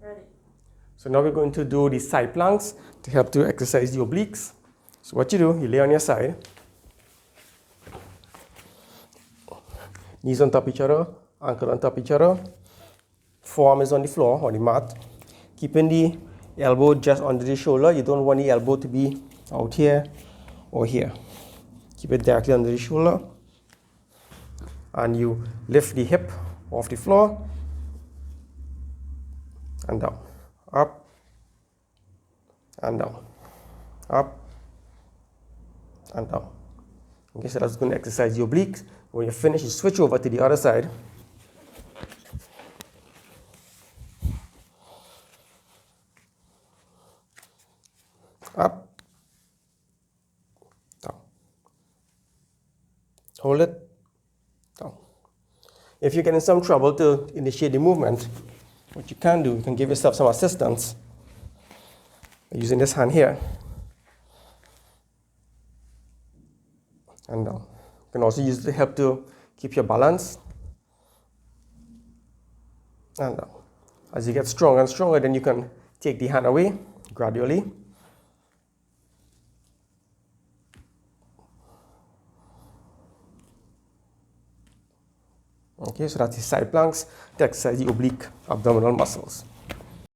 Ready. So now we're going to do the side planks to help to exercise the obliques. So what you do, you lay on your side, knees on top of each other, ankle on top of each other, forearm is on the floor or the mat, keeping the elbow just under the shoulder. You don't want the elbow to be out here or here. Keep it directly under the shoulder, and you lift the hip off the floor and down, up and down, up and down. Okay, so that's going to exercise your obliques. When you finish, you switch over to the other side. Up, down, hold it, down. If you get in some trouble to initiate the movement, what you can do, you can give yourself some assistance using this hand here and down. You can also use it to help to keep your balance and down. As you get stronger and stronger, then you can take the hand away gradually. Okay, so that's the side planks to exercise the oblique abdominal muscles.